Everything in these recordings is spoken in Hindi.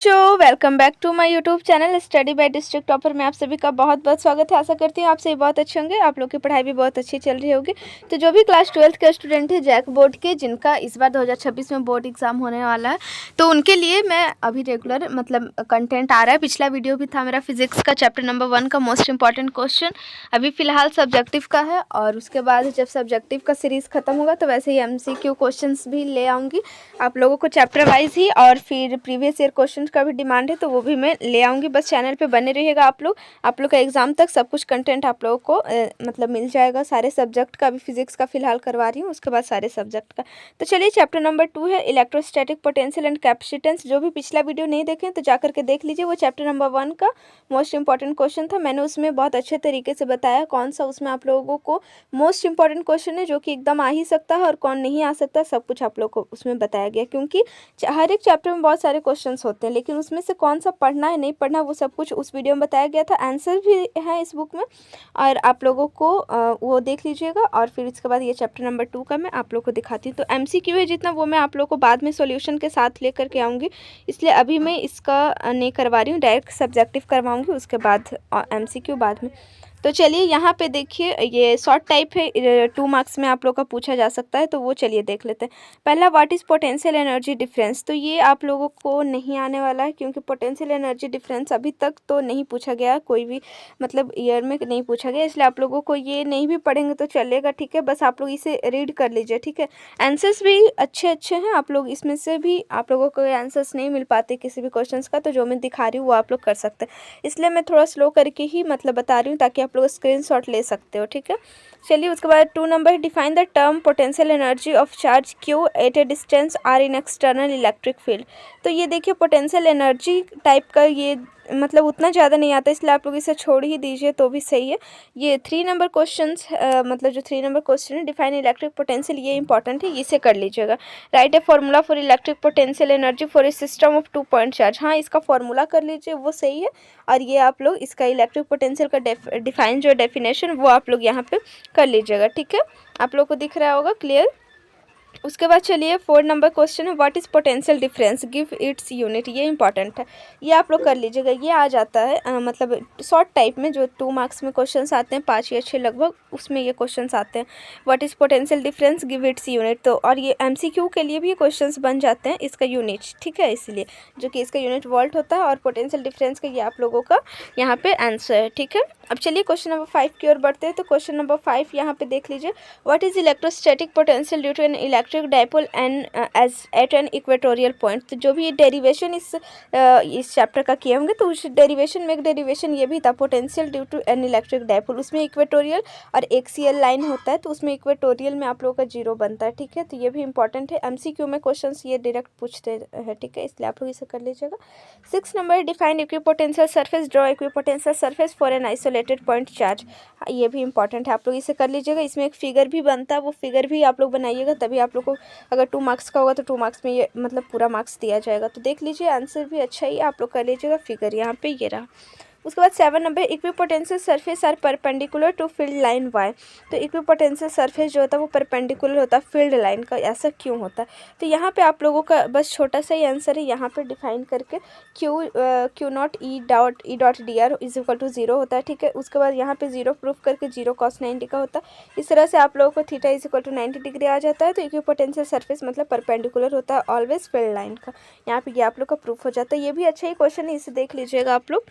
बच्चों, welcome back to my YouTube channel study by district topper में आप सभी का बहुत बहुत स्वागत है। आशा करती हूँ आप सभी बहुत अच्छे होंगे, आप लोग की पढ़ाई भी बहुत अच्छी चल रही होगी। तो जो भी क्लास 12th के स्टूडेंट हैं जैक बोर्ड के, जिनका इस बार 2026 में बोर्ड एग्जाम होने वाला है, तो उनके लिए मैं अभी रेगुलर कंटेंट आ रहा है। पिछला वीडियो भी था मेरा फिजिक्स का चैप्टर नंबर 1 का मोस्ट इंपॉर्टेंट क्वेश्चन। अभी फिलहाल सब्जेक्टिव का है और उसके बाद जब सब्जेक्टिव का सीरीज़ खत्म होगा तो वैसे ही MCQ क्वेश्चंस भी ले आऊँगी आप लोगों को चैप्टर वाइज ही, और फिर प्रीवियस ईयर क्वेश्चन का भी डिमांड है तो वो भी मैं ले आऊँगी। बस चैनल पे बने रहिएगा आप लोग का एग्ज़ाम तक सब कुछ कंटेंट आप लोगों को मिल जाएगा। सारे सब्जेक्ट का, अभी फिजिक्स का फिलहाल करवा रही हूँ, उसके बाद सारे सब्जेक्ट का। तो चलिए चैप्टर नंबर 2 है इलेक्ट्रोस्टैटिक पोटेंशियल एंड कैपेसिटेंस। जो भी पिछला वीडियो नहीं देखें तो जाकर के देख लीजिए। वो चैप्टर नंबर 1 का मोस्ट इंपॉर्टेंट क्वेश्चन था। मैंने उसमें बहुत अच्छे तरीके से बताया कौन सा उसमें आप लोगों को मोस्ट इंपॉर्टेंट क्वेश्चन है जो कि एकदम आ ही सकता है और कौन नहीं आ सकता, सब कुछ आप लोग को उसमें बताया गया। क्योंकि हर एक चैप्टर में बहुत सारे क्वेश्चंस होते हैं, लेकिन उसमें से कौन सा पढ़ना है नहीं पढ़ना वो सब कुछ उस वीडियो में बताया गया था। आंसर भी है इस बुक में और आप लोगों को वो देख लीजिएगा। और फिर इसके बाद ये चैप्टर नंबर 2 का मैं आप लोग को दिखाती हूँ। तो MCQ है जितना, वो मैं आप लोग को बाद में सॉल्यूशन के साथ लेकर के आऊँगी, इसलिए अभी मैं इसका नहीं करवा रही हूँ, डायरेक्ट सब्जेक्टिव करवाऊँगी, उसके बाद MCQ बाद में। तो चलिए यहाँ पे देखिए, ये शॉर्ट टाइप है, 2 मार्क्स में आप लोग का पूछा जा सकता है, तो वो चलिए देख लेते हैं। पहला, what is potential energy difference. तो ये आप लोगों को नहीं आने वाला है क्योंकि पोटेंशियल एनर्जी डिफरेंस अभी तक तो नहीं पूछा गया, कोई भी ईयर में नहीं पूछा गया, इसलिए आप लोगों को ये नहीं भी पढ़ेंगे तो चलेगा, ठीक है। बस आप लोग इसे रीड कर लीजिए, ठीक है। आंसर्स भी अच्छे अच्छे हैं, आप लोग इसमें से भी आप लोगों को आंसर्स नहीं मिल पाते किसी भी क्वेश्चन का, तो जो मैं दिखा रही हूँ वो आप लोग कर सकते हैं। इसलिए मैं थोड़ा स्लो करके ही बता रही हूँ ताकि आप लोग स्क्रीनशॉट ले सकते हो, ठीक है। चलिए उसके बाद 2 number, define the term potential energy of charge Q at a distance R in external electric field. तो ये देखिए पोटेंशियल एनर्जी टाइप का, ये उतना ज़्यादा नहीं आता, इसलिए आप लोग इसे छोड़ ही दीजिए तो भी सही है। ये 3 नंबर क्वेश्चन जो 3 नंबर क्वेश्चन है, डिफाइन इलेक्ट्रिक पोटेंशियल, ये इंपॉर्टेंट है, इसे कर लीजिएगा। Right a formula for electric potential energy for a system of 2 point charge. हाँ, इसका फॉर्मूला कर लीजिए, वो सही है। और ये आप लोग इसका इलेक्ट्रिक पोटेंशियल का डिफाइन जो डेफिनेशन वो आप लोग यहाँ पे कर लीजिएगा, ठीक है। आप लोग को दिख रहा होगा क्लियर। उसके बाद चलिए 4 नंबर क्वेश्चन है, what is potential difference, give its unit. ये इंपॉर्टेंट है, ये आप लोग कर लीजिएगा। ये आ जाता है शॉर्ट टाइप में, जो 2 मार्क्स में क्वेश्चंस आते हैं, 5 या 6 लगभग, उसमें ये क्वेश्चंस आते हैं। What is potential difference, give its unit. तो और ये MCQ के लिए भी ये क्वेश्चंस बन जाते हैं, इसका यूनिट, ठीक है, इसलिए जो कि इसका यूनिट वोल्ट होता है और पोटेंशियल डिफरेंस का ये आप लोगों का यहाँ पे आंसर है, ठीक है। अब चलिए क्वेश्चन नंबर 5 की ओर बढ़ते हैं। तो क्वेश्चन नंबर 5 यहाँ पे देख लीजिए, what is electrostatic potential due to an electric dipole and as at an equatorial point. तो जो भी डेरिवेशन इस चैप्टर का किए होंगे, तो उस डेरिवेशन में एक डेरिवेशन ये भी था, potential due to an electric dipole, उसमें इक्वेटोरियल और एक्सियल लाइन होता है, तो उसमें इक्वेटोरियल में आप लोगों का 0 बनता है, ठीक है। तो ये भी इंपॉर्टेंट है, MCQ में क्वेश्चन ये डायरेक्ट पूछते हैं, ठीक है, इसलिए आप लोग इसे कर लीजिएगा। 6 number, define equipotential surface, draw equipotential surface for an isolated point charge. ये भी इंपॉर्टेंट है, आप लोग इसे कर लीजिएगा। इसमें एक फिगर भी बनता है, वो फिगर भी आप लोग बनाइएगा, तभी आप लोग को अगर 2 मार्क्स का होगा तो 2 मार्क्स में ये पूरा मार्क्स दिया जाएगा। तो देख लीजिए, आंसर भी अच्छा ही, आप लोग कर लीजिएगा। फिगर यहाँ पे ये रहा। उसके बाद 7 number, equipotential surface are perpendicular to field line why. तो इक्विपोटेंशियल सरफेस जो होता है वो परपेंडिकुलर होता है फील्ड लाइन का, ऐसा क्यों होता है। तो यहाँ पे आप लोगों का बस छोटा सा ही आंसर है, यहाँ पे डिफाइन करके Q naught E dot D R is equal to 0 होता है, ठीक है। उसके बाद यहाँ पे 0 प्रूफ करके 0 cos 90 का होता है। इस तरह से आप लोगों को theta is equal to 90 degree आ जाता है। तो इक्विपोटेंशियल सरफेस परपेंडिकुलर होता है ऑलवेज फील्ड लाइन का, यहाँ पे ये आप लोग का प्रूफ हो जाता है। ये भी अच्छा ही क्वेश्चन है, इसे देख लीजिएगा आप लोग।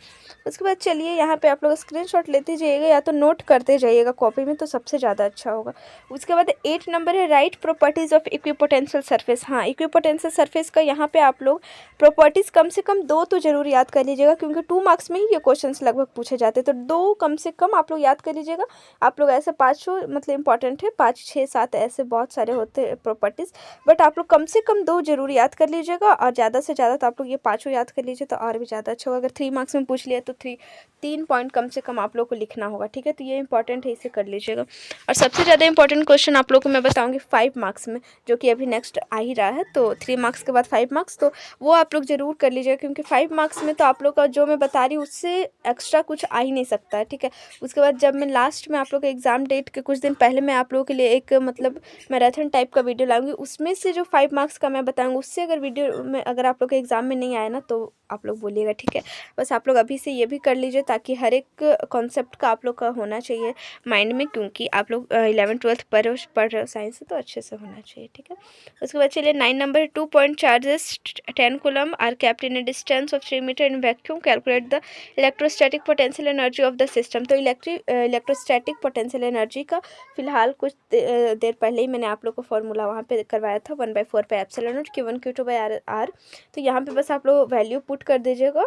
उसके बाद चलिए यहाँ पे आप लोग स्क्रीनशॉट लेते जाइएगा या तो नोट करते जाइएगा कॉपी में, तो सबसे ज़्यादा अच्छा होगा। उसके बाद 8 नंबर है, right properties of equipotential surface. हाँ, इक्विपोटेंशियल सरफेस का यहाँ पे आप लोग प्रॉपर्टीज़ कम से कम 2 तो जरूर याद कर लीजिएगा, क्योंकि 2 मार्क्स में ही ये क्वेश्चंस लगभग पूछे जाते हैं, तो 2 कम से कम आप लोग याद कर लीजिएगा। आप लोग ऐसे 5 इंपॉर्टेंट है, 5 6 7 ऐसे बहुत सारे होते हैं प्रॉपर्टीज़, बट आप लोग कम से कम 2 जरूर याद कर लीजिएगा, और ज़्यादा से ज़्यादा तो आप लोग ये 5 याद कर लीजिए तो और भी ज़्यादा अच्छा होगा। अगर 3 मार्क्स में पूछ लिया तो 3 कोई 3 पॉइंट कम से कम आप लोग को लिखना होगा, ठीक है। तो ये इंपॉर्टेंट है, इसे कर लीजिएगा। और सबसे ज़्यादा इंपॉर्टेंट क्वेश्चन आप लोग को मैं बताऊंगी 5 मार्क्स में, जो कि अभी नेक्स्ट आ ही रहा है। तो 3 मार्क्स के बाद 5 मार्क्स, तो वो आप लोग ज़रूर कर लीजिएगा, क्योंकि 5 मार्क्स में तो आप लोग का जो मैं बता रही हूँ उससे एक्स्ट्रा कुछ आ ही नहीं सकता है, ठीक है। उसके बाद जब मैं लास्ट में आप लोग के एग्ज़ाम डेट के कुछ दिन पहले मैं आप लोगों के लिए एक मतलब मैराथन टाइप का वीडियो लाऊंगी, उसमें से जो 5 मार्क्स का मैं बताऊंगी, उससे अगर वीडियो में अगर आप लोग के एग्ज़ाम में नहीं आया ना तो आप लोग बोलिएगा, ठीक है। बस आप लोग अभी से ये भी कर लीजिए, ताकि हर एक कॉन्सेप्ट का आप लोग का होना चाहिए माइंड में, क्योंकि आप लोग 11th-12th पढ़ रहे हो साइंस से, तो अच्छे से होना चाहिए, ठीक है। उसके बाद चलिए 9 number, 2 point charges 10 coulomb are kept in a distance of 3 metre in vacuum, calculate the electrostatic potential energy of the system. तो इलेक्ट्रोस्टैटिक पोटेंशियल एनर्जी का फिलहाल कुछ देर पहले ही मैंने आप लोग को फॉर्मूला वहाँ पे करवाया था, 1/4 pi epsilon naught Q1 Q2 by R. तो यहाँ पे बस आप लोग वैल्यू पुट कर दीजिएगा।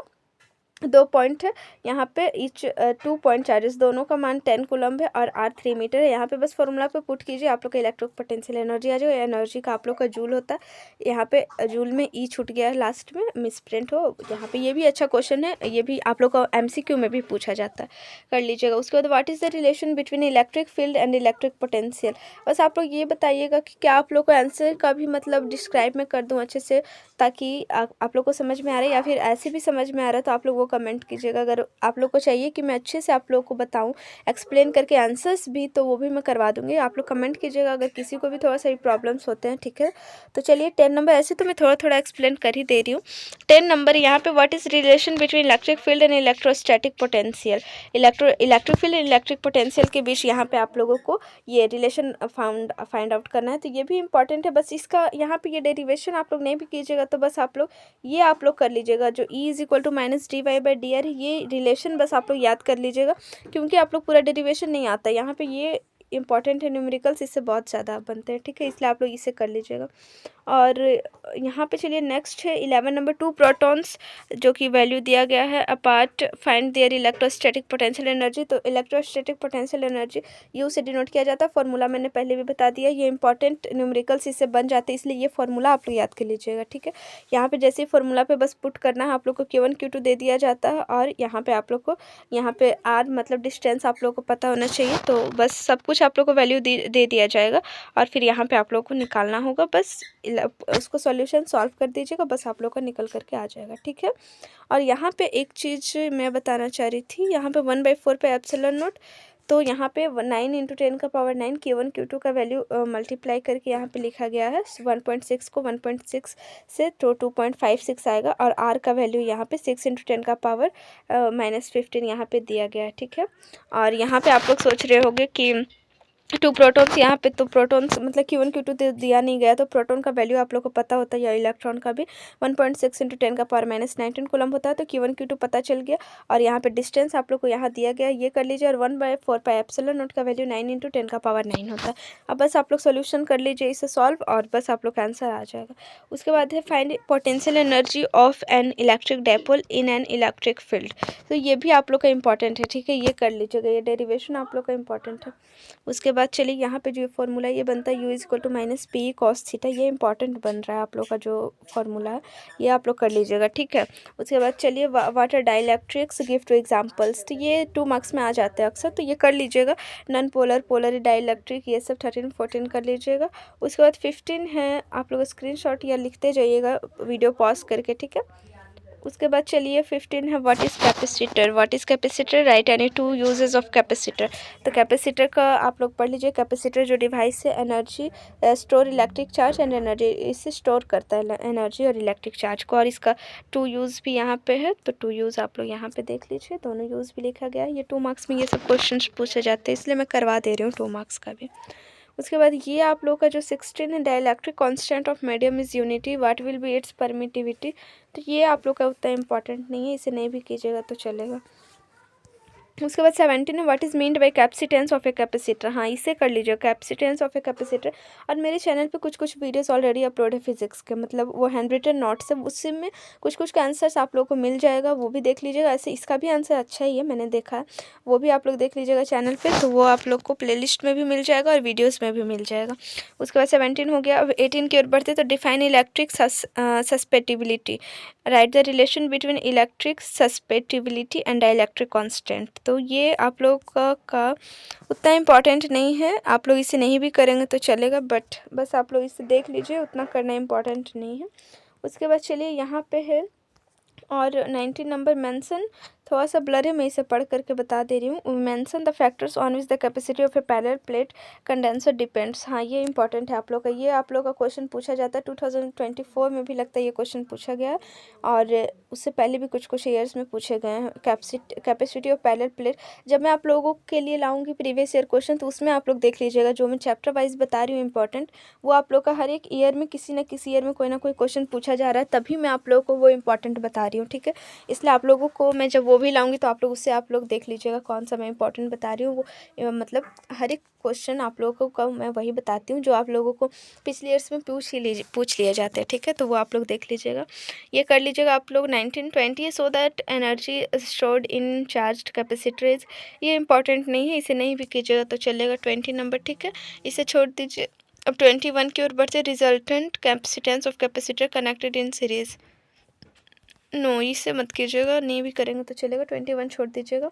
2 पॉइंट है यहाँ पे, ईच 2 पॉइंट चार्जेस दोनों का मान 10 कूलम्ब है और आर 3 मीटर है। यहाँ पे बस फॉर्मूला पे पुट कीजिए, आप लोग का इलेक्ट्रिक पोटेंशियल एनर्जी आ जाएगा। एनर्जी का आप लोग का जूल होता है, यहाँ पे जूल में ई छूट गया है लास्ट में, मिस प्रिंट हो यहाँ पे। ये भी अच्छा क्वेश्चन है, ये भी आप लोग का MCQ में भी पूछा जाता है, कर लीजिएगा। उसके बाद what is the relation between electric field and electric potential. बस आप लोग ये बताइएगा कि क्या आप लोग को आंसर का भी मतलब डिस्क्राइब मैं कर दूँ अच्छे से, ताकि आप लोग को समझ में आ रहा है, या फिर ऐसे भी समझ में आ रहा है तो आप लोग वो कमेंट कीजिएगा। अगर आप लोग को चाहिए कि मैं अच्छे से आप लोग को बताऊं एक्सप्लेन करके आंसर्स भी, तो वो भी मैं करवा दूंगी। आप लोग कमेंट कीजिएगा अगर किसी को भी थोड़ा सा प्रॉब्लम्स होते हैं, ठीक है। तो चलिए 10 नंबर, ऐसे तो मैं थोड़ा थोड़ा एक्सप्लेन कर ही दे रही हूँ। 10 नंबर यहाँ पे what is relation between electric field and electrostatic potential. Electric field and electric potential के बीच यहाँ पे आप लोगों को ये रिलेशन फाइंड आउट करना है। तो ये भी इंपॉर्टेंट है, बस इसका यहाँ पे ये डेरिवेशन आप लोग नहीं भी कीजिएगा तो बस आप लोग ये आप लोग कर लीजिएगा, जो E is equal to minus dy/dr है, ये रिलेशन बस आप लोग याद कर लीजिएगा, क्योंकि आप लोग पूरा डेरिवेशन नहीं आता यहाँ पे। ये इंपॉर्टेंट है, न्यूमेरिकल्स इससे बहुत ज़्यादा बनते हैं, ठीक है, इसलिए आप लोग इसे कर लीजिएगा। और यहाँ पे चलिए नेक्स्ट है 11 नंबर, 2 प्रोटॉन्स जो कि वैल्यू दिया गया है apart find their electrostatic potential energy. तो इलेक्ट्रोस्टैटिक पोटेंशियल एनर्जी यू से डिनोट किया जाता है, फॉर्मूला मैंने पहले भी बता दिया। ये इंपॉर्टेंट न्यूमेरिकल्स इससे बन जाते हैं, इसलिए ये फॉर्मूला आप लोग याद कर लीजिएगा, ठीक है। यहाँ पे जैसे ही फॉर्मूला पे बस पुट करना है, आप लोग को Q1 Q2 दे दिया जाता है, और यहाँ पे आप लोग को यहाँ पे आर मतलब डिस्टेंस आप लोग को पता होना चाहिए। तो बस सब कुछ आप लोग को वैल्यू दे दिया जाएगा, और फिर यहाँ पे आप लोग को निकालना होगा। बस उसको सॉल्यूशन सॉल्व कर दीजिएगा, बस आप लोग का निकल करके आ जाएगा, ठीक है। और यहाँ पे एक चीज़ मैं बताना चाह रही थी, यहाँ पे 1/4 पे एप्सिलॉन नॉट, तो यहाँ पे 9 × 10 का पावर 9 Q1 Q2 का वैल्यू मल्टीप्लाई करके यहाँ पे लिखा गया है। 1.6 को 1.6 से तो 2.56 आएगा, और R का वैल्यू यहाँ पे 6 × 10 का पावर -15 यहाँ पे दिया गया है, ठीक है। और यहाँ पे आप लोग सोच रहे होंगे कि 2 प्रोटॉन्स यहाँ पे, तो प्रोटॉन्स मतलब Q1 Q2 दिया नहीं गया, तो प्रोटॉन का वैल्यू आप लोग को पता होता है, या इलेक्ट्रॉन का भी 1.6 × 10 का पावर -19 कूलम होता है। तो Q1 Q2 पता चल गया, और यहाँ पे डिस्टेंस आप लोग को यहाँ दिया गया, ये कर लीजिए। और 1/4 पाई एप्सिलॉन नॉट का वैल्यू 9 × 10 का पावर 9 होता है। अब बस आप लोग सोल्यूशन कर लीजिए इसे सॉल्व, और बस आप लोग का आंसर आ जाएगा। उसके बाद है find potential energy of an electric dipole in an electric field. तो ये भी आप लोग का इंपॉर्टेंट है, ठीक है, ये कर लीजिएगा, ये डेरिवेशन आप लोग का इंपॉर्टेंट है। उसके बाद चलिए यहाँ पे जो फॉर्मूला ये बनता है U is equal to -P cos theta, ये इंपॉर्टेंट बन रहा है आप लोग का जो फॉर्मूला है, ये आप लोग कर लीजिएगा, ठीक है। उसके बाद चलिए वाटर डाइलेक्ट्रिक्स गिव 2 एग्जांपल्स, तो ये 2 मार्क्स में आ जाते हैं अक्सर, तो ये कर लीजिएगा। नॉन पोलर, पोलर डाइलेक्ट्रिक, ये सब 13 14 कर लीजिएगा। उसके बाद 15 है, आप लोग स्क्रीनशॉट या लिखते जाइएगा वीडियो पॉज करके, ठीक है। उसके बाद चलिए 15 है what is capacitor. What is capacitor, right any 2 uses of capacitor. तो कैपेसिटर का आप लोग पढ़ लीजिए। कैपेसिटर जो डिवाइस है energy store electric charge and energy, इससे स्टोर करता है एनर्जी और इलेक्ट्रिक चार्ज को, और इसका 2 यूज़ भी यहाँ पे है। तो 2 यूज़ आप लोग यहाँ पे देख लीजिए, दोनों यूज़ भी लिखा गया है। ये 2 मार्क्स में ये सब क्वेश्चन पूछे जाते हैं, इसलिए मैं करवा दे रही हूँ 2 मार्क्स का भी। उसके बाद ये आप लोग का जो 16 है dielectric constant of medium is unity, what will be it's permittivity. तो ये आप लोग का उतना इंपॉर्टेंट नहीं है, इसे नहीं भी कीजिएगा तो चलेगा। उसके बाद 17 है, what is meant by capacitance of a capacitor. हाँ, इसे कर लीजिए, कैपेसिटेंस ऑफ ए कैपेसिटर। और मेरे चैनल पे कुछ कुछ वीडियोस ऑलरेडी अपलोड है फिजिक्स के, मतलब वो हैंड रिटन नोट्स है, उससे में कुछ कुछ का आंसर्स आप लोग को मिल जाएगा, वो भी देख लीजिएगा। ऐसे इसका भी आंसर अच्छा ही है, मैंने देखा है, वो भी आप लोग देख लीजिएगा चैनल पर, तो वो आप लोग को प्लेलिस्ट में भी मिल जाएगा और वीडियोज़ में भी मिल जाएगा। उसके बाद 17 हो गया। अब 18 की ओर बढ़ते, तो define electric susceptibility, right the relation between electric susceptibility and dielectric constant. तो ये आप लोग का उतना इम्पॉर्टेंट नहीं है, आप लोग इसे नहीं भी करेंगे तो चलेगा, बट बस आप लोग इसे देख लीजिए, उतना करना इम्पॉर्टेंट नहीं है। उसके बाद चलिए यहाँ पे है, और 19 नंबर मेंशन, थोड़ा सा ब्लर है, मैं इसे पढ़ करके बता दे रही हूँ। Mention the factors on which the capacity of A parallel plate condenser depends. हाँ, ये इंपॉर्टेंट है आप लोग का, ये आप लोग का क्वेश्चन पूछा जाता है 2024 में भी, लगता है ये क्वेश्चन पूछा गया है, और उससे पहले भी कुछ कुछ ईयर्स में पूछे गए हैं। कैपेसिटी ऑफ पैरेलल प्लेट जब मैं आप लोगों के लिए लाऊंगी प्रीवियस ईयर क्वेश्चन, तो उसमें आप लोग देख लीजिएगा, जो मैं चैप्टर वाइज बता रही हूँ इंपॉर्टेंट, वो आप लोग का हर एक ईयर में किसी न किसी ईयर में कोई ना कोई क्वेश्चन पूछा जा रहा है, तभी मैं आप लोगों को वो इंपॉर्टेंट बता रही हूँ, ठीक है। इसलिए आप लोगों को मैं जब वो भी लाऊंगी तो आप लोग उससे आप लोग देख लीजिएगा कौन सा मैं इंपॉर्टेंट बता रही हूँ। वो मतलब हर एक क्वेश्चन आप लोगों को मैं वही बताती हूँ जो आप लोगों को पिछले ईयर्स में पूछ लिए जाते हैं, ठीक है, तो वो आप लोग देख लीजिएगा। ये कर लीजिएगा आप लोग 1920, so that energy stored in charge capacitors. ये इंपॉर्टेंट नहीं है, इसे नहीं भी कीजिएगा तो चलेगा, 20 नंबर, ठीक है, इसे छोड़ दीजिए। अब 21 की ओर बढ़ते, resultant capacitance of capacitor connected in series. No, इसे मत कीजिएगा, नहीं भी करेंगे तो चलेगा, 21 छोड़ दीजिएगा।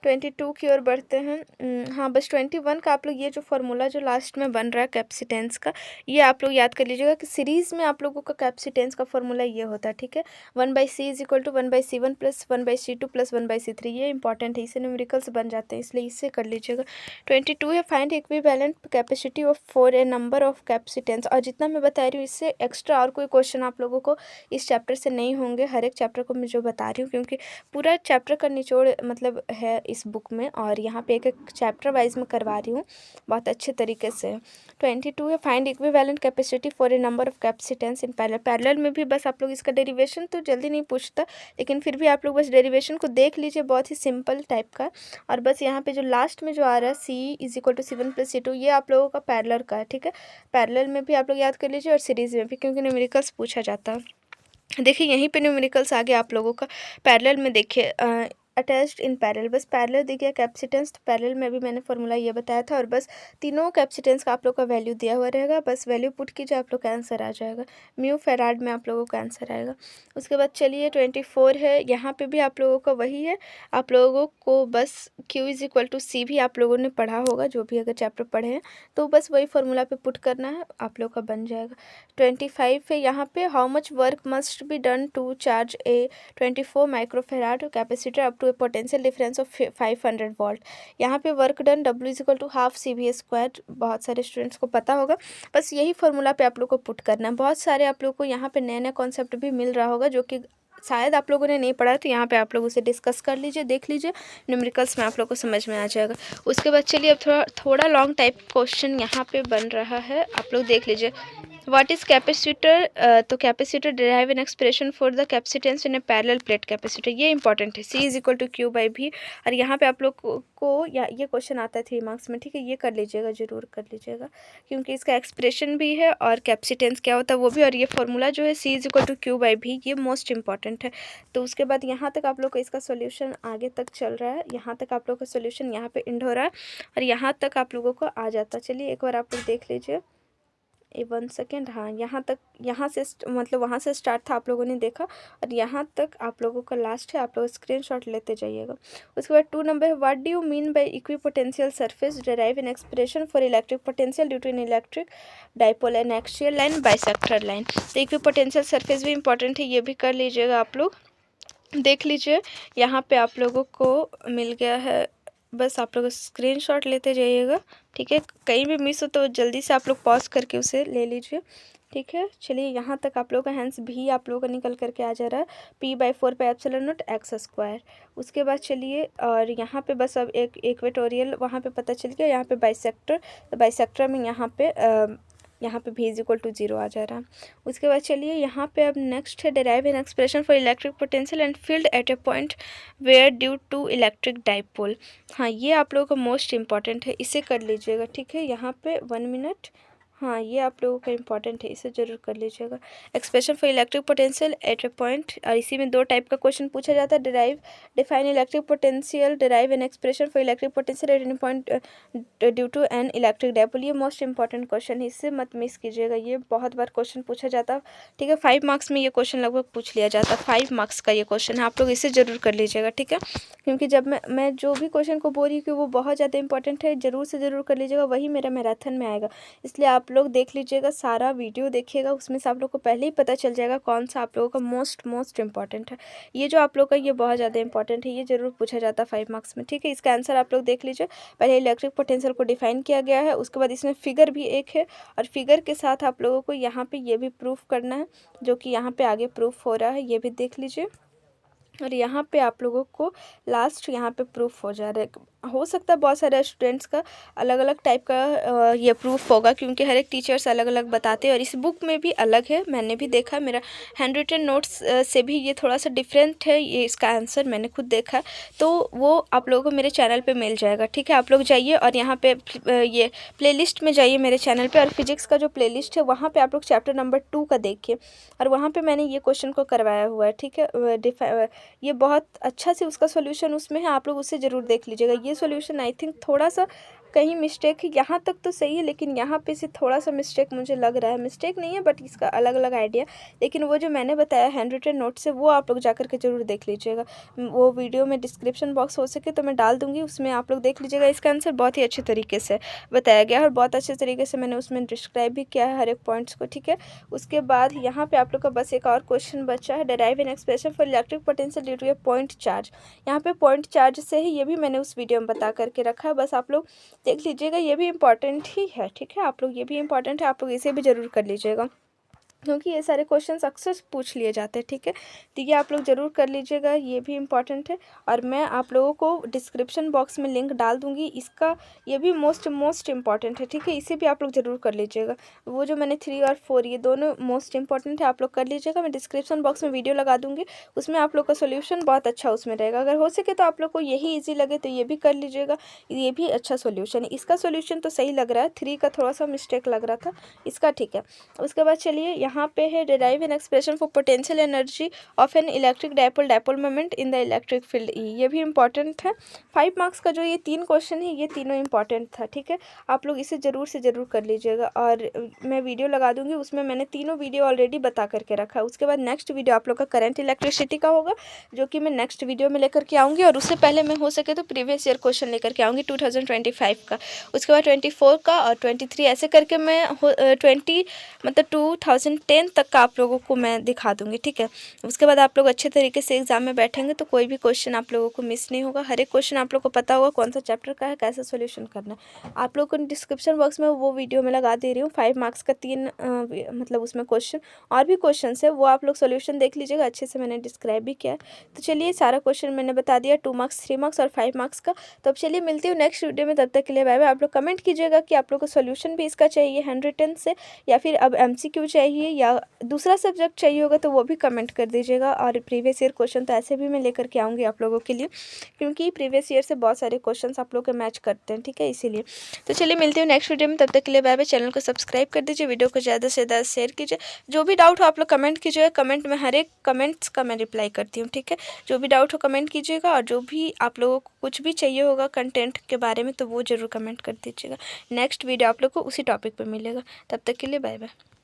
22 की ओर बढ़ते हैं। हाँ, बस 21 का आप लोग ये जो फार्मूला जो लास्ट में बन रहा है कैपेसिटेंस का, ये आप लोग याद कर लीजिएगा कि सीरीज़ में आप लोगों का कैपेसिटेंस का फार्मूला ये होता है, ठीक है। 1/c is equal to 1/c1 plus 1/c2 plus 1/c3, ये इंपॉर्टेंट है, इससे न्यूमेरिकल्स बन जाते हैं, इसलिए इससे कर लीजिएगा। 22 है, find equivalent capacity of for a number of capacitance. और जितना मैं बता रही हूँ, इससे एक्स्ट्रा और कोई क्वेश्चन आप लोगों को इस चैप्टर से नहीं होंगे, हर एक चैप्टर को मैं जो बता रही हूँ, क्योंकि पूरा चैप्टर का निचोड़ मतलब है इस बुक में, और यहाँ पे एक एक चैप्टर वाइज में करवा रही हूँ बहुत अच्छे तरीके से। 22 है, find equivalent capacity for a number of capacitance in parallel. Parallel में भी बस आप लोग इसका डेरिवेशन तो जल्दी नहीं पूछता, लेकिन फिर भी आप लोग बस डेरिवेशन को देख लीजिए, बहुत ही सिंपल टाइप का। और बस यहाँ पे जो लास्ट में जो आ रहा है C is equal to C1 plus C2, ये आप लोगों का पैरेलल का है, ठीक है। पैरेलल में भी आप लोग याद कर लीजिए और सीरीज़ में भी, क्योंकि न्यूमेरिकल्स पूछा जाता है। देखिए यहीं पे न्यूमेरिकल्स आ गया आप लोगों का। पैरेलल में देखिए अटैच्ड इन पैरेलल, बस पैरेलल दिख गया कैपेसिटेंस, तो पैरेलल में भी मैंने फार्मूला ये बताया था, और बस तीनों कैपेसिटेंस का आप लोग का वैल्यू दिया हुआ रहेगा, बस वैल्यू पुट कीजिए, आप लोग का आंसर आ जाएगा। म्यू फेराड में आप लोगों का आंसर आएगा। उसके बाद चलिए 24 है, यहाँ पे भी आप लोगों का वही है, आप लोगों को बस Q is equal to C भी आप लोगों ने पढ़ा होगा, जो भी अगर चैप्टर पढ़े हैं, तो बस वही फार्मूला पे पुट करना है, आप लोग का बन जाएगा। 25 है, यहाँ पे how much work must be done to charge a 24 microfarad capacitor up to a potential difference of 500 volt. यहाँ पे work done W is equal to half CV², बहुत सारे स्टूडेंट्स को पता होगा, बस यही फार्मूला पे आप लोग को पुट करना है। बहुत सारे आप लोग को यहाँ पे नया नया कॉन्सेप्ट भी मिल रहा होगा, जो कि शायद आप लोगों ने नहीं पढ़ा, तो यहाँ पे आप लोग उसे डिस्कस कर लीजिए, देख लीजिए, न्यूमेरिकल्स में आप लोग को समझ में आ जाएगा। उसके बाद चलिए अब थोड़ा लॉन्ग टाइप क्वेश्चन यहाँ पे बन रहा है, आप लोग देख लीजिए। व्हाट इज कैपेसिटर, तो capacitor derive an expression for the capacitance in a parallel plate capacitor, ये इंपॉर्टेंट है। C is equal to Q/V, और यहाँ पे आप लोग को या ये क्वेश्चन आता है 3 मार्क्स में, ठीक है, ये कर लीजिएगा, जरूर कर लीजिएगा, क्योंकि इसका एक्सप्रेशन भी है और कैपेसिटेंस क्या होता है वो भी, और ये फार्मूला जो है C is equal to Q/V, ये मोस्ट इंपॉर्टेंट है। तो उसके बाद यहाँ तक आप लोग का इसका सोल्यूशन आगे तक चल रहा है, यहाँ तक आप लोग का सोल्यूशन यहाँ पे एंड हो रहा है, और यहाँ तक आप लोगों को आ जाता। चलिए एक बार आप लोग देख लीजिए, 1 सेकेंड। हाँ, यहाँ तक, यहाँ से मतलब वहाँ से स्टार्ट था, आप लोगों ने देखा, और यहाँ तक आप लोगों का लास्ट है, आप लोग स्क्रीनशॉट लेते जाइएगा। उसके बाद 2 नंबर है, what do you mean by equipotential surface, derive an expression for electric potential due to an electric dipole and axial line bisector line. तो इक्विपोटेंशियल सरफेस भी इंपॉर्टेंट है, ये भी कर लीजिएगा, आप लोग देख लीजिए, यहाँ पे आप लोगों को मिल गया है, बस आप लोग स्क्रीनशॉट लेते जाइएगा, ठीक है। कहीं भी मिस हो तो जल्दी से आप लोग पॉज करके उसे ले लीजिए, ठीक है। चलिए यहाँ तक आप लोग का हैंस भी आप लोगों का निकल करके आ जा रहा है, P/4πε0 x²। उसके बाद चलिए, और यहाँ पे बस अब एक इक्वेटोरियल वहाँ पे पता चल गया, यहाँ पे बाइसेक्टर, तो बाइसेक्टर में यहाँ पे यहाँ पे v इज इक्वल टू 0 आ जा रहा है। उसके बाद चलिए यहाँ पे अब नेक्स्ट है derive an expression for electric potential and field at a point where due to electric dipole. हाँ, ये आप लोगों का मोस्ट इंपॉर्टेंट है, इसे कर लीजिएगा, ठीक है। यहाँ पे 1 मिनट, हाँ ये आप लोगों का इंपॉर्टेंट है, इसे जरूर कर लीजिएगा। Expression for electric potential eight a point, और इसी में 2 टाइप का क्वेश्चन पूछा जाता है, define electric potential, derive an expression for electric potential at any point due to an electric dipole. ये मोस्ट इंपॉर्टेंट क्वेश्चन है, इससे मत मिस कीजिएगा, ये बहुत बार क्वेश्चन पूछा जाता है, ठीक है। 5 मार्क्स में ये क्वेश्चन लगभग पूछ लिया जाता है, 5 मार्क्स का ये क्वेश्चन है, आप लोग इसे जरूर कर लीजिएगा, ठीक है। क्योंकि जब मैं जो भी क्वेश्चन को बोल रही हूँ कि वो बहुत ज़्यादा इंपॉर्टेंट है, जरूर से ज़रूर कर लीजिएगा, वही मेरा मैराथन में आएगा। इसलिए आप लोग देख लीजिएगा, सारा वीडियो देखिएगा, उसमें से आप लोग को पहले ही पता चल जाएगा कौन सा आप लोगों का मोस्ट इंपॉर्टेंट है। ये जो आप लोग का ये बहुत ज़्यादा इंपॉर्टेंट है, ये जरूर पूछा जाता है 5 मार्क्स में, ठीक है। इसका आंसर आप लोग देख लीजिए। पहले इलेक्ट्रिक पोटेंशियल को डिफाइन किया गया है, उसके बाद इसमें फिगर भी एक है, और फिगर के साथ आप लोगों को यहाँ पे ये भी प्रूफ करना है, जो कि यहाँ पे आगे प्रूफ हो रहा है, ये भी देख लीजिए। और यहाँ पे आप लोगों को लास्ट यहाँ पे प्रूफ हो जा रहा है। हो सकता है बहुत सारे स्टूडेंट्स का अलग अलग टाइप का ये प्रूफ होगा, क्योंकि हर एक टीचर्स अलग अलग बताते हैं, और इस बुक में भी अलग है, मैंने भी देखा, मेरा हैंड रिटन नोट्स से भी ये थोड़ा सा डिफरेंट है, ये इसका आंसर मैंने खुद देखा। तो वो आप लोगों को मेरे चैनल पे मिल जाएगा, ठीक है। आप लोग जाइए और यहाँ पे ये प्लेलिस्ट में जाइए मेरे चैनल पे, और फिजिक्स का जो प्लेलिस्ट है वहाँ पे आप लोग चैप्टर नंबर 2 का देखिए, और वहाँ पे मैंने ये क्वेश्चन को करवाया हुआ है, ठीक है। ये बहुत अच्छा से उसका सॉल्यूशन उसमें है, आप लोग उसे ज़रूर देख लीजिएगा। ये सॉल्यूशन आई थिंक थोड़ा सा कहीं मिस्टेक है, यहाँ तक तो सही है, लेकिन यहाँ पे से थोड़ा सा मिस्टेक मुझे लग रहा है, मिस्टेक नहीं है बट इसका अलग अलग आइडिया। लेकिन वो जो मैंने बताया हैंड रिटन नोट से, वो आप लोग जाकर के जरूर देख लीजिएगा। वो वीडियो में डिस्क्रिप्शन बॉक्स हो सके तो मैं डाल दूँगी, उसमें आप लोग देख लीजिएगा। इसका आंसर बहुत ही अच्छे तरीके से बताया गया है, और बहुत अच्छे तरीके से मैंने उसमें डिस्क्राइब भी किया है हर एक पॉइंट्स को, ठीक है। उसके बाद यहाँ पे आप लोग का बस एक और क्वेश्चन बचा है, derive an expression for electric potential due to a point charge. यहाँ पे पॉइंट चार्ज से ही, ये भी मैंने उस वीडियो में बता करके रखा है, बस आप लोग देख लीजिएगा, ये भी इम्पॉर्टेंट ही है, ठीक है। आप लोग ये भी इम्पॉर्टेंट है, आप लोग इसे भी ज़रूर कर लीजिएगा, क्योंकि ये सारे क्वेश्चंस अक्सर पूछ लिए जाते हैं, ठीक है। तो ये आप लोग ज़रूर कर लीजिएगा, ये भी इम्पॉर्टेंट है। और मैं आप लोगों को डिस्क्रिप्शन बॉक्स में लिंक डाल दूँगी इसका, ये भी मोस्ट इम्पॉर्टेंट है, ठीक है। इसे भी आप लोग ज़रूर कर लीजिएगा। वो जो मैंने 3 और 4 ये दोनों मोस्ट इंपॉर्टेंट है, आप लोग कर लीजिएगा। मैं डिस्क्रिप्शन बॉक्स में वीडियो लगा दूँगी, उसमें आप लोग का सोल्यूशन बहुत अच्छा उसमें रहेगा। अगर हो सके तो आप लोग को यही ईजी लगे तो ये भी कर लीजिएगा, ये भी अच्छा सोल्यूशन है। इसका सोल्यूशन तो सही लग रहा है, 3 का थोड़ा सा मिस्टेक लग रहा था, इसका ठीक है। उसके बाद चलिए यहाँ पे है derive an expression for potential energy of N electric dipole moment in the electric field E. ये भी इंपॉर्टेंट है। 5 मार्क्स का जो ये 3 क्वेश्चन है, ये तीनों इंपॉर्टेंट था, ठीक है। आप लोग इसे ज़रूर से ज़रूर कर लीजिएगा, और मैं वीडियो लगा दूंगी, उसमें मैंने तीनों वीडियो ऑलरेडी बता करके रखा है। उसके बाद नेक्स्ट वीडियो आप लोग का करंट इलेक्ट्रिसिटी का होगा, जो कि मैं नेक्स्ट वीडियो में लेकर के आऊँगी, और उससे पहले मैं हो सके तो प्रीवियस ईयर क्वेश्चन लेकर के आऊँगी 2025 का। उसके बाद 24 का और 23, ऐसे करके मैं 20 मतलब 2010 तक का आप लोगों को मैं दिखा दूंगी, ठीक है। उसके बाद आप लोग अच्छे तरीके से एग्जाम में बैठेंगे तो कोई भी क्वेश्चन आप लोगों को मिस नहीं होगा। हर एक क्वेश्चन आप लोग को पता होगा कौन सा चैप्टर का है, कैसे सॉल्यूशन करना है। आप लोग को डिस्क्रिप्शन बॉक्स में वो वीडियो में लगा दे रही हूँ, 5 मार्क्स का 3 मतलब उसमें क्वेश्चन और भी क्वेश्चन है, वो आप लोग सोल्यूशन देख लीजिएगा, अच्छे से मैंने डिस्क्राइब भी किया है। तो चलिए सारा क्वेश्चन मैंने बता दिया, 2 मार्क्स, 3 मार्क्स और 5 मार्क्स का। तो अब चलिए मिलती हूँ नेक्स्ट वीडियो में, तब तक के लिए बाय बाय। आप लोग कमेंट कीजिएगा कि आप लोग को सोल्यूशन भी इसका चाहिए हैंड रिटन से, या फिर अब MCQ चाहिए, या दूसरा सब्जेक्ट चाहिए होगा तो वो भी कमेंट कर दीजिएगा। और प्रीवियस ईयर क्वेश्चन तो ऐसे भी मैं लेकर के आऊँगी आप लोगों के लिए, क्योंकि प्रीवियस ईयर से बहुत सारे क्वेश्चंस आप लोग के मैच करते हैं, ठीक है, इसीलिए। तो चलिए मिलती हूँ नेक्स्ट वीडियो में, तब तक के लिए बाय बाय। चैनल को सब्सक्राइब कर दीजिए, वीडियो को ज़्यादा से ज़्यादा शेयर कीजिए। जो भी डाउट हो आप लोग कमेंट कीजिएगा, कमेंट में हर एक कमेंट्स का मैं रिप्लाई करती हूँ, ठीक है। जो भी डाउट हो कमेंट कीजिएगा, और जो भी आप लोगों को कुछ भी चाहिए होगा कंटेंट के बारे में तो वो ज़रूर कमेंट कर दीजिएगा। नेक्स्ट वीडियो आप लोग को उसी टॉपिक पर मिलेगा, तब तक के लिए बाय बाय।